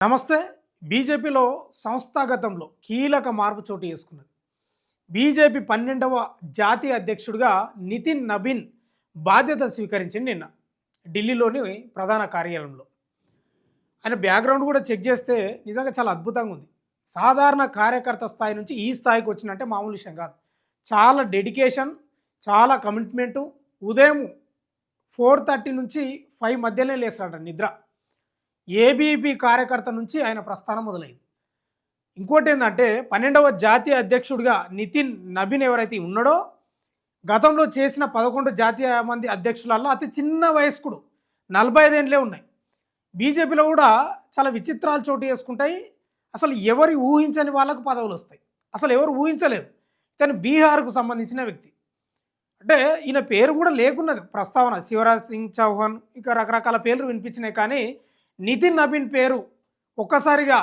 నమస్తే. బీజేపీలో సంస్థాగతంలో కీలక మార్పు చోటు చేసుకున్నది. బీజేపీ 12వ జాతీయ అధ్యక్షుడిగా నితిన్ నబీన్ బాధ్యతలు స్వీకరించింది నిన్న ఢిల్లీలోని ప్రధాన కార్యాలయంలో. ఆయన బ్యాక్గ్రౌండ్ కూడా చెక్ చేస్తే నిజంగా చాలా అద్భుతంగా ఉంది. సాధారణ కార్యకర్త స్థాయి నుంచి ఈ స్థాయికి వచ్చినంటే మామూలు విషయం కాదు. చాలా డెడికేషన్, చాలా కమిట్మెంటు. ఉదయం 4:30 నుంచి 5 మధ్యలోనే లేస్తాడట నిద్ర. ఏబీపీ కార్యకర్త నుంచి ఆయన ప్రస్థానం మొదలైంది. ఇంకోటి ఏంటంటే 12వ జాతీయ అధ్యక్షుడిగా నితిన్ నబీన్ ఎవరైతే ఉన్నాడో గతంలో చేసిన 11 జాతీయ మంది అధ్యక్షులలో అతి చిన్న వయస్కుడు, 45 ఏండ్లే ఉన్నాయి. బీజేపీలో కూడా చాలా విచిత్రాలు చోటు చేసుకుంటాయి. అసలు ఎవరు ఊహించని వాళ్ళకు పదవులు వస్తాయి. అసలు ఎవరు ఊహించలేదు. కానీ బీహార్కు సంబంధించిన వ్యక్తి. అంటే ఈయన పేరు కూడా లేకున్నది ప్రస్తావన. శివరాజ్ సింగ్ చౌహాన్ ఇంకా రకరకాల పేర్లు వినిపించినాయి. కానీ నితిన్ నబీన్ పేరు ఒక్కసారిగా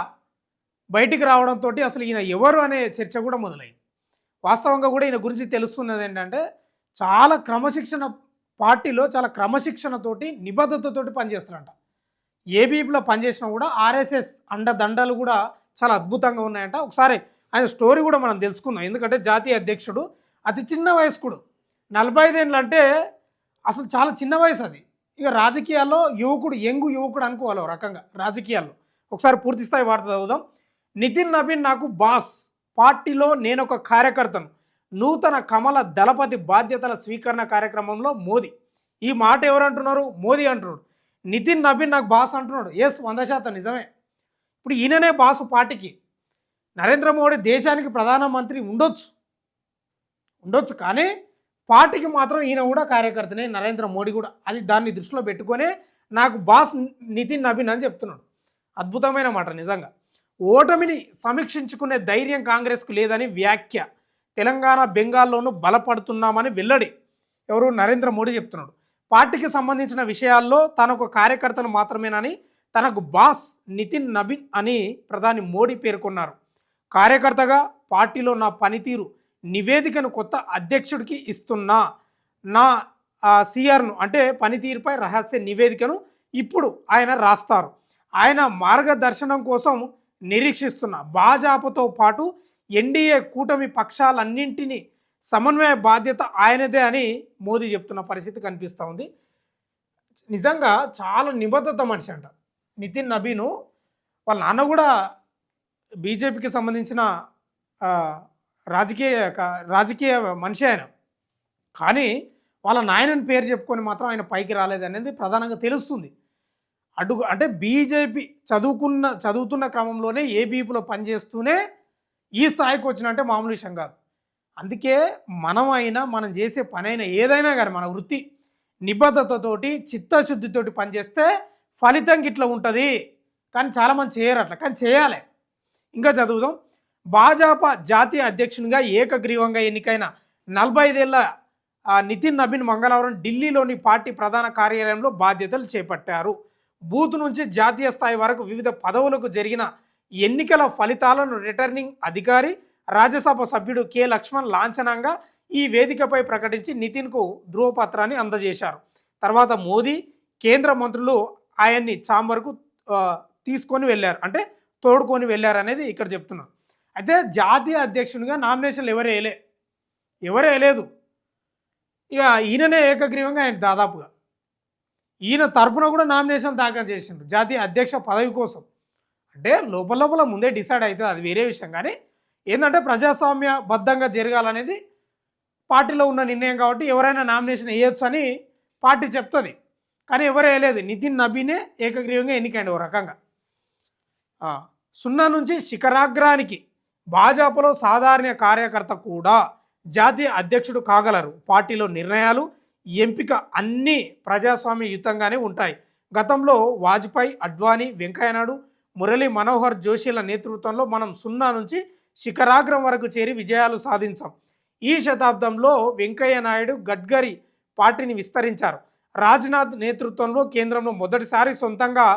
బయటికి రావడంతో అసలు ఈయన ఎవరు అనే చర్చ కూడా మొదలైంది. వాస్తవంగా కూడా ఈయన గురించి తెలుస్తున్నది ఏంటంటే చాలా క్రమశిక్షణ, పార్టీలో చాలా క్రమశిక్షణతోటి నిబద్ధతతోటి పనిచేస్తున్నారంట. ఏబీపీలో పనిచేసినా కూడా ఆర్ఎస్ఎస్ అండదండలు కూడా చాలా అద్భుతంగా ఉన్నాయంట. ఒకసారి ఆయన స్టోరీ కూడా మనం తెలుసుకుందాం. ఎందుకంటే జాతీయ అధ్యక్షుడు, అతి చిన్న వయస్కుడు, 45 ఏళ్ళు అంటే అసలు చాలా చిన్న వయసు అది. ఇక రాజకీయాల్లో యువకుడు, యంగు యువకుడు అనుకోవాలి రకంగా రాజకీయాల్లో. ఒకసారి పూర్తి స్థాయి వార్త చదువుదాం. నితిన్ నబీన్ నాకు బాస్, పార్టీలో నేను ఒక కార్యకర్తను. నూతన కమల దళపతి బాధ్యతల స్వీకరణ కార్యక్రమంలో మోదీ. ఈ మాట ఎవరు అంటున్నారు? మోదీ అంటున్నాడు. నితిన్ నబీన్ నాకు బాస్ అంటున్నాడు. ఎస్, 100% నిజమే. ఇప్పుడు ఈయననే బాసు పార్టీకి. నరేంద్ర మోడీ దేశానికి ప్రధానమంత్రి ఉండొచ్చు కానీ పార్టీకి మాత్రం ఈయన కూడా కార్యకర్తనే, నరేంద్ర మోడీ కూడా. అది దాన్ని దృష్టిలో పెట్టుకొనే నాకు బాస్ నితిన్ నబీన్ అని చెప్తున్నాడు. అద్భుతమైన మాట నిజంగా. ఓటమిని సమీక్షించుకునే ధైర్యం కాంగ్రెస్కు లేదని వ్యాఖ్య. తెలంగాణ, బెంగాల్లోనూ బలపడుతున్నామని వెల్లడి. ఎవరు? నరేంద్ర మోడీ చెప్తున్నాడు. పార్టీకి సంబంధించిన విషయాల్లో తనకు కార్యకర్తలు మాత్రమేనని, తనకు బాస్ నితిన్ నబీన్ అని ప్రధాని మోడీ పేర్కొన్నారు. కార్యకర్తగా పార్టీలో నా పనితీరు నివేదికను కొత్త అధ్యక్షుడికి ఇస్తున్నా. నా సిఆర్ను అంటే పనితీరుపై రహస్య నివేదికను ఇప్పుడు ఆయన రాస్తారు. ఆయన మార్గదర్శనం కోసం నిరీక్షిస్తున్నా. భాజపాతో పాటు ఎన్డీఏ కూటమి పక్షాలన్నింటినీ సమన్వయ బాధ్యత ఆయనదే అని మోదీ చెప్తున్న పరిస్థితి కనిపిస్తూ ఉంది. నిజంగా చాలా నిబద్ధత మనిషి అంట నితిన్ నబీను. వాళ్ళ నాన్న కూడా బీజేపీకి సంబంధించిన రాజకీయ మనిషి ఆయన. కానీ వాళ్ళ నాయనని పేరు చెప్పుకొని మాత్రం ఆయన పైకి రాలేదనేది ప్రధానంగా తెలుస్తుంది. అంటే బీజేపీ చదువుతున్న క్రమంలోనే ఏబీపీలో పనిచేస్తూనే ఈ స్థాయికి వచ్చినంటే మామూలు విషయం కాదు. అందుకే మనం చేసే పనైనా ఏదైనా కానీ మన వృత్తి నిబద్ధతతోటి, చిత్తశుద్ధితోటి పనిచేస్తే ఫలితం ఇట్లా ఉంటుంది. కానీ చాలామంది చేయరు అట్లా, కానీ చేయాలి. ఇంకా చదువుదాం. భాజపా జాతీయ అధ్యక్షునిగా ఏకగ్రీవంగా ఎన్నికైన 45 ఏళ్ల నితిన్ నబీన్ మంగళవారం ఢిల్లీలోని పార్టీ ప్రధాన కార్యాలయంలో బాధ్యతలు చేపట్టారు. బూత్ నుంచి జాతీయ స్థాయి వరకు వివిధ పదవులకు జరిగిన ఎన్నికల ఫలితాలను రిటర్నింగ్ అధికారి, రాజ్యసభ సభ్యుడు కె లక్ష్మణ్ లాంఛనంగా ఈ వేదికపై ప్రకటించి నితిన్కు ధృవపత్రాన్ని అందజేశారు. తర్వాత మోదీ, కేంద్ర మంత్రులు ఆయన్ని ఛాంబర్కు తీసుకొని వెళ్ళారు, అంటే తోడుకొని వెళ్ళారు అనేది ఇక్కడ చెప్తున్నారు. అయితే జాతీయ అధ్యక్షునిగా నామినేషన్లు ఎవరు వేయలేదు. ఇక ఈయననే ఏకగ్రీవంగా ఆయన దాదాపుగా ఈయన తరపున కూడా నామినేషన్ దాఖలు చేసిండు జాతీయ అధ్యక్ష పదవి కోసం. అంటే లోపల ముందే డిసైడ్ అవుతుంది, అది వేరే విషయం. కానీ ఏంటంటే ప్రజాస్వామ్యబద్ధంగా జరగాలనేది పార్టీలో ఉన్న నిర్ణయం కాబట్టి ఎవరైనా నామినేషన్ వేయొచ్చు అని పార్టీ చెప్తుంది. కానీ ఎవరు వేయలేదు. నితిన్ నబీనే ఏకగ్రీవంగా ఎన్నికైంది. ఓ రకంగా 0 నుంచి శిఖరాగ్రానికి భాజపాలో సాధారణ కార్యకర్త కూడా జాతీయ అధ్యక్షుడు కాగలరు. పార్టీలో నిర్ణయాలు, ఎంపిక అన్నీ ప్రజాస్వామ్యయుతంగానే ఉంటాయి. గతంలో వాజ్పేయి, అడ్వాణీ, వెంకయ్యనాయుడు, మురళీ మనోహర్ జోషిల నేతృత్వంలో మనం 0 నుంచి శిఖరాగ్రం వరకు చేరి విజయాలు సాధించాం. ఈ శతాబ్దంలో వెంకయ్యనాయుడు, గడ్కరీ పార్టీని విస్తరించారు. రాజ్నాథ్ నేతృత్వంలో కేంద్రంలో మొదటిసారి సొంతంగా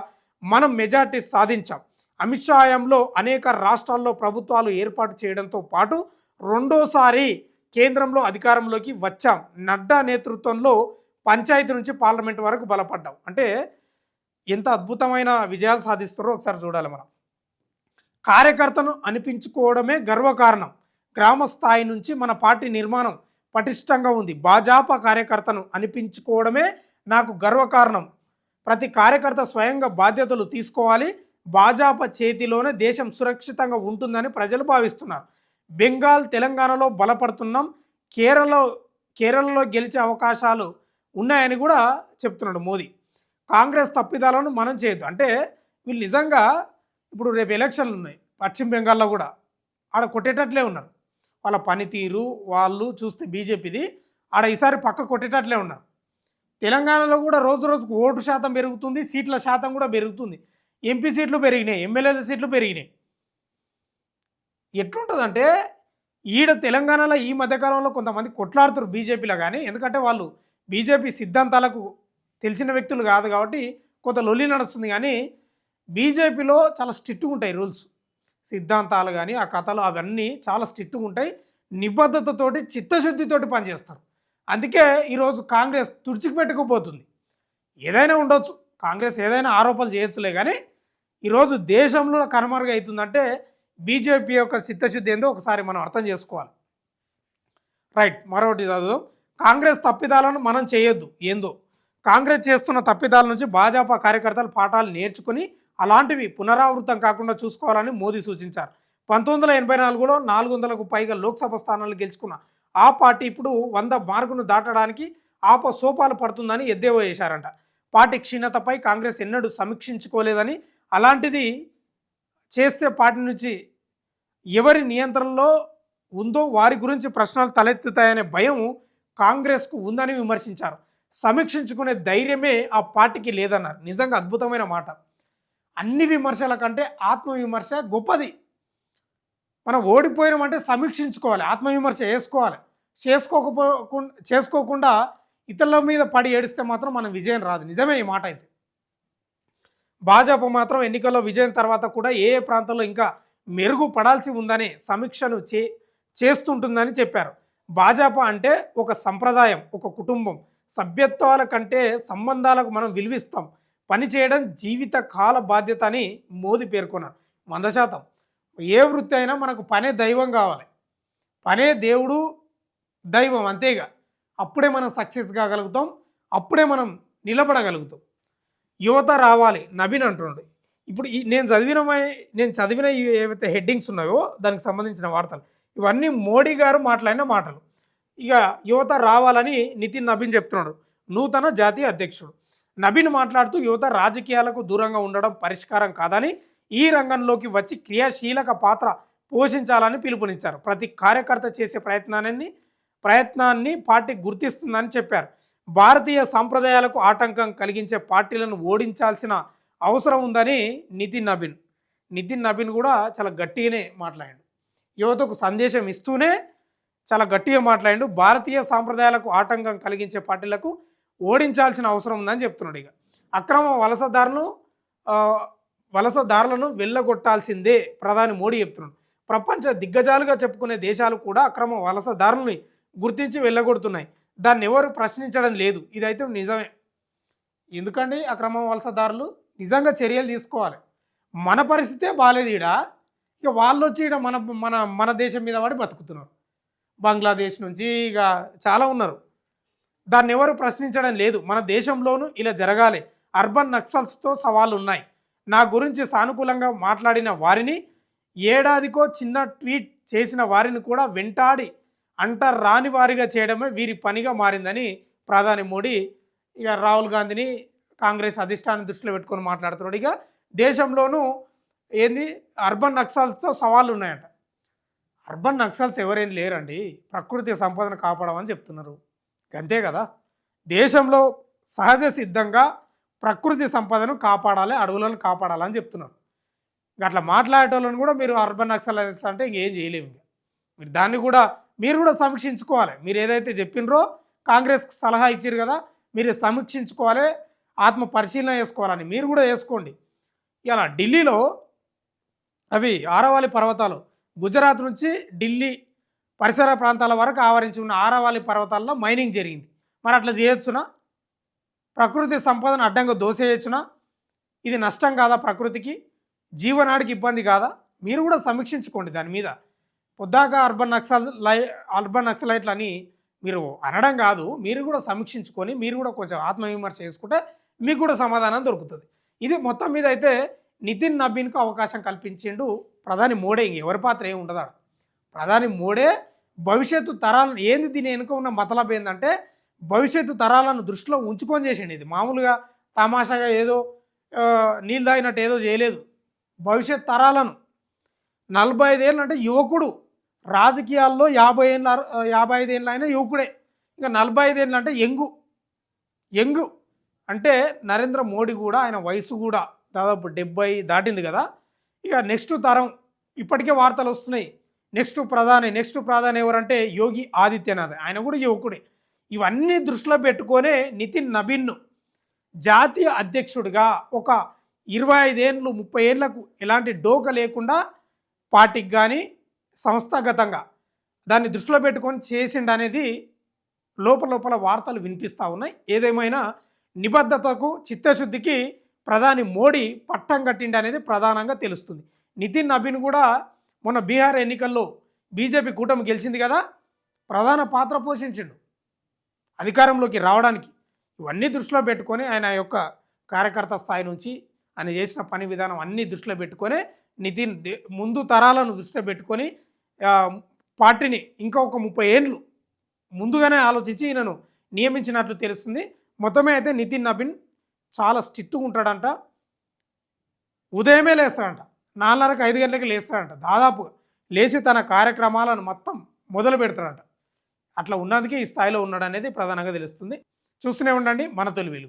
మనం మెజార్టీ సాధించాం. అమిత్ షా హయాంలో అనేక రాష్ట్రాల్లో ప్రభుత్వాలు ఏర్పాటు చేయడంతో పాటు రెండోసారి కేంద్రంలో అధికారంలోకి వచ్చాం. నడ్డా నేతృత్వంలో పంచాయతీ నుంచి పార్లమెంట్ వరకు బలపడ్డాం. అంటే ఎంత అద్భుతమైన విజయాలు సాధిస్తారో ఒకసారి చూడాలి మనం. కార్యకర్తను అనిపించుకోవడమే గర్వకారణం. గ్రామ స్థాయి నుంచి మన పార్టీ నిర్మాణం పటిష్టంగా ఉంది. భాజపా కార్యకర్తను అనిపించుకోవడమే నాకు గర్వకారణం. ప్రతి కార్యకర్త స్వయంగా బాధ్యతలు తీసుకోవాలి. భాజపా చేతిలోనే దేశం సురక్షితంగా ఉంటుందని ప్రజలు భావిస్తున్నారు. బెంగాల్, తెలంగాణలో బలపడుతున్నాం. కేరళలో గెలిచే అవకాశాలు ఉన్నాయని కూడా చెప్తున్నాడు మోదీ. కాంగ్రెస్ తప్పిదాలను మనం చేయొద్దు అంటే వీళ్ళు నిజంగా ఇప్పుడు రేపు ఎలక్షన్లు ఉన్నాయి పశ్చిమ బెంగాల్లో కూడా ఆడ కొట్టేటట్లే ఉన్నారు. వాళ్ళ పనితీరు వాళ్ళు చూస్తే బీజేపీది ఆడ ఈసారి పక్క కొట్టేటట్లే ఉన్నారు. తెలంగాణలో కూడా రోజు రోజుకు ఓటు శాతం పెరుగుతుంది, సీట్ల శాతం కూడా పెరుగుతుంది. ఎంపీ సీట్లు పెరిగినాయి, ఎమ్మెల్యేల సీట్లు పెరిగినాయి. ఎట్లుంటుందంటే ఈడ తెలంగాణలో ఈ మధ్యకాలంలో కొంతమంది కొట్లాడుతారు బీజేపీలో, కానీ ఎందుకంటే వాళ్ళు బీజేపీ సిద్ధాంతాలకు తెలిసిన వ్యక్తులు కాదు కాబట్టి కొంత లొల్లి నడుస్తుంది. కానీ బీజేపీలో చాలా స్ట్రిక్ట్గా ఉంటాయి రూల్స్, సిద్ధాంతాలు కానీ ఆ కథలు అవన్నీ చాలా స్ట్రిక్ట్గా ఉంటాయి. నిబద్ధతతోటి చిత్తశుద్ధితోటి పనిచేస్తారు. అందుకే ఈరోజు కాంగ్రెస్ తుడిచిపెట్టుకుపోతుంది. ఏదైనా ఉండొచ్చు, కాంగ్రెస్ ఏదైనా ఆరోపణలు చేయొచ్చులే, కానీ ఈరోజు దేశంలో కనుమరుగు అవుతుందంటే బీజేపీ యొక్క చిత్తశుద్ధి ఏందో ఒకసారి మనం అర్థం చేసుకోవాలి. రైట్, మరొకటి చదువు. కాంగ్రెస్ తప్పిదాలను మనం చేయొద్దు. ఏందో కాంగ్రెస్ చేస్తున్న తప్పిదాల నుంచి భాజపా కార్యకర్తలు పాఠాలు నేర్చుకుని అలాంటివి పునరావృతం కాకుండా చూసుకోవాలని మోదీ సూచించారు. 1984లో 400కు పైగా లోక్సభ స్థానాలు గెలుచుకున్న ఆ పార్టీ ఇప్పుడు 100 మార్కును దాటడానికి సోపాలు పడుతుందని ఎద్దేవా చేశారంట. పార్టీ క్షీణతపై కాంగ్రెస్ ఎన్నడూ సమీక్షించుకోలేదని, అలాంటిది చేస్తే పార్టీ నుంచి ఎవరి నియంత్రణలో ఉందో వారి గురించి ప్రశ్నలు తలెత్తుతాయనే భయం కాంగ్రెస్కు ఉందని విమర్శించారు. సమీక్షించుకునే ధైర్యమే ఆ పార్టీకి లేదన్నారు. నిజంగా అద్భుతమైన మాట. అన్ని విమర్శల కంటే ఆత్మవిమర్శ గొప్పది. మనం ఓడిపోయినామంటే సమీక్షించుకోవాలి, ఆత్మవిమర్శ చేసుకోవాలి. చేసుకోకుండా ఇతరుల మీద పడి ఏడిస్తే మాత్రం మనం విజయం రాదు. నిజమే ఈ మాట అయితే. భాజపా మాత్రం ఎన్నికల్లో విజయం తర్వాత కూడా ఏ ప్రాంతంలో ఇంకా మెరుగుపడాల్సి ఉందని సమీక్షను చేస్తుంటుందని చెప్పారు. భాజపా అంటే ఒక సంప్రదాయం, ఒక కుటుంబం. సభ్యత్వాల కంటే సంబంధాలకు మనం విలువిస్తాం. పనిచేయడం జీవిత కాల బాధ్యత అని మోదీ పేర్కొన్నారు. 100%. ఏ వృత్తి అయినా మనకు పనే దైవం కావాలి, పనే దేవుడు దైవం, అంతేగా. అప్పుడే మనం సక్సెస్ కాగలుగుతాం, అప్పుడే మనం నిలబడగలుగుతాం. యువత రావాలి నవీన్ అంటున్నాడు. ఇప్పుడు నేను చదివిన ఏవైతే హెడ్డింగ్స్ ఉన్నాయో దానికి సంబంధించిన వార్తలు ఇవన్నీ మోడీ గారు మాట్లాడిన మాటలు. ఇక యువత రావాలని నితిన్ నబీన్ చెప్తున్నాడు, నూతన జాతీయ అధ్యక్షుడు. నబీన్ మాట్లాడుతూ యువత రాజకీయాలకు దూరంగా ఉండడం పరిష్కారం కాదని, ఈ రంగంలోకి వచ్చి క్రియాశీలక పాత్ర పోషించాలని పిలుపునిచ్చారు. ప్రతి కార్యకర్త చేసే ప్రయత్నాన్ని పార్టీ గుర్తిస్తుందని చెప్పారు. భారతీయ సాంప్రదాయాలకు ఆటంకం కలిగించే పార్టీలను ఓడించాల్సిన అవసరం ఉందని నితిన్ నబీన్ కూడా చాలా గట్టిగానే మాట్లాడాడు. యువతకు సందేశం ఇస్తూనే చాలా గట్టిగా మాట్లాడాడు. భారతీయ సాంప్రదాయాలకు ఆటంకం కలిగించే పార్టీలకు ఓడించాల్సిన అవసరం ఉందని చెప్తున్నాడు. ఇక అక్రమ వలసదారులను వెళ్ళగొట్టాల్సిందే ప్రధాని మోడీ చెప్తున్నాడు. ప్రపంచ దిగ్గజాలుగా చెప్పుకునే దేశాలు కూడా అక్రమ వలసదారులని గుర్తించి వెళ్ళగొడుతున్నాయి. దాన్ని ఎవరు ప్రశ్నించడం లేదు. ఇదైతే నిజమే. ఎందుకండి అక్రమ వలసదారులు నిజంగా చర్యలు తీసుకోవాలి. మన పరిస్థితే బాగాలేదు ఈడ, ఇక వాళ్ళు వచ్చి ఈడ మన మన మన దేశం మీద పడి బతుకుతున్నారు. బంగ్లాదేశ్ నుంచి ఇక చాలా ఉన్నారు. దాన్ని ఎవరు ప్రశ్నించడం లేదు. మన దేశంలోనూ ఇలా జరగాలి. అర్బన్ నక్సల్స్తో సవాళ్ళు ఉన్నాయి. నా గురించి సానుకూలంగా మాట్లాడిన వారిని, ఏడాదికో చిన్న ట్వీట్ చేసిన వారిని కూడా వెంటాడి రాని వారిగా చేయడమే వీరి పనిగా మారిందని ప్రధాని మోడీ ఇక రాహుల్ గాంధీని కాంగ్రెస్ అధిష్టానం దృష్టిలో పెట్టుకొని మాట్లాడుతున్నాడు. ఇక దేశంలోనూ అర్బన్ నక్సల్స్తో సవాళ్ళు ఉన్నాయంట. అర్బన్ నక్సల్స్ ఎవరేం లేరండి, ప్రకృతి సంపదను కాపాడమని చెప్తున్నారు, అంతే కదా. దేశంలో సహజ సిద్ధంగా ప్రకృతి సంపదను కాపాడాలి, అడవులను కాపాడాలని చెప్తున్నారు. అట్లా మాట్లాడేటోళ్ళని కూడా మీరు అర్బన్ నక్సలైట్స్ అంటే ఇంకేం చేయలేము. మీరు దాన్ని కూడా సమీక్షించుకోవాలి. మీరు ఏదైతే చెప్పినరో కాంగ్రెస్కి సలహా ఇచ్చారు కదా, మీరు సమీక్షించుకోవాలి, ఆత్మ పరిశీలన చేసుకోవాలని మీరు కూడా చేసుకోండి. ఇలా ఢిల్లీలో అవి ఆరవాలి పర్వతాలు, గుజరాత్ నుంచి ఢిల్లీ పరిసర ప్రాంతాల వరకు ఆవరించి ఉన్న ఆరవాలి పర్వతాల్లో మైనింగ్ జరిగింది. మరి అట్లా చేయొచ్చునా? ప్రకృతి సంపదను అడ్డంగా దోసేయచ్చునా? ఇది నష్టం కాదా ప్రకృతికి, జీవనాడికి ఇబ్బంది కాదా? మీరు కూడా సమీక్షించుకోండి దాని మీద. పొద్దాక అర్బన్ నక్సలైట్లు అని మీరు అనడం కాదు, మీరు కూడా సమీక్షించుకొని మీరు కూడా కొంచెం ఆత్మవిమర్శ చేసుకుంటే మీకు కూడా సమాధానం దొరుకుతుంది. ఇది మొత్తం మీద అయితే నితిన్ నబీన్కు అవకాశం కల్పించిండు ప్రధాని మోడీ. ఎవరి పాత్ర ఏమి ఉండదు. ప్రధాని మోడే భవిష్యత్తు తరాలను ఏంది దీని వెనుక ఉన్న మతలబ్ ఏంటంటే భవిష్యత్తు తరాలను దృష్టిలో ఉంచుకొని చేసిండు. ఇది మామూలుగా తమాషాగా ఏదో నీళ్ళు తాగినట్టు ఏదో చేయలేదు. భవిష్యత్ తరాలను 45 ఏళ్ళు అంటే యువకుడు, రాజకీయాల్లో 55 ఏళ్ళు అయినా యువకుడే. ఇంకా 45 ఏళ్ళు అంటే యంగు అంటే నరేంద్ర మోడీ కూడా ఆయన వయసు కూడా దాదాపు 70 దాటింది కదా. ఇక నెక్స్ట్ తరం ఇప్పటికే వార్తలు వస్తున్నాయి. నెక్స్ట్ ప్రధాని ఎవరంటే యోగి ఆదిత్యనాథ్, ఆయన కూడా యువకుడే. ఇవన్నీ దృష్టిలో పెట్టుకొనే నితిన్ నబీన్ను జాతీయ అధ్యక్షుడిగా ఒక 25 ఏళ్ళు 30 ఏళ్లకు ఎలాంటి డోక లేకుండా పార్టీకి కానీ సంస్థాగతంగా దాన్ని దృష్టిలో పెట్టుకొని చేసిండనేది లోపల వార్తలు వినిపిస్తూ ఉన్నాయి. ఏదేమైనా నిబద్ధతకు చిత్తశుద్ధికి ప్రధాని మోడీ పట్టం కట్టిండి అనేది ప్రధానంగా తెలుస్తుంది. నితిన్ నబీన్ కూడా మొన్న బీహార్ ఎన్నికల్లో బీజేపీ కూటమి గెలిచింది కదా, ప్రధాన పాత్ర పోషించిండు అధికారంలోకి రావడానికి. ఇవన్నీ దృష్టిలో పెట్టుకొని ఆయన యొక్క కార్యకర్త స్థాయి నుంచి ఆయన చేసిన పని విధానం అన్నీ దృష్టిలో పెట్టుకొని నితిన్ ముందు తరాలను దృష్టిలో పెట్టుకొని పార్టీని ఇంకా ఒక 30 ఏళ్ళు ముందుగానే ఆలోచించి ఈయనను నియమించినట్లు తెలుస్తుంది. మొత్తమే అయితే నితిన్ నబీన్ చాలా స్ట్రిక్ట్గా ఉంటాడంట. ఉదయమే లేస్తాడంట, 4:30 5 గంటలకి లేస్తాడంట. దాదాపుగా లేచి తన కార్యక్రమాలను మొత్తం మొదలు పెడతాడంట. అట్లా ఉన్నందుకే ఈ స్థాయిలో ఉన్నాడనేది ప్రధానంగా తెలుస్తుంది. చూస్తూనే ఉండండి మన తొలి వెలుగు.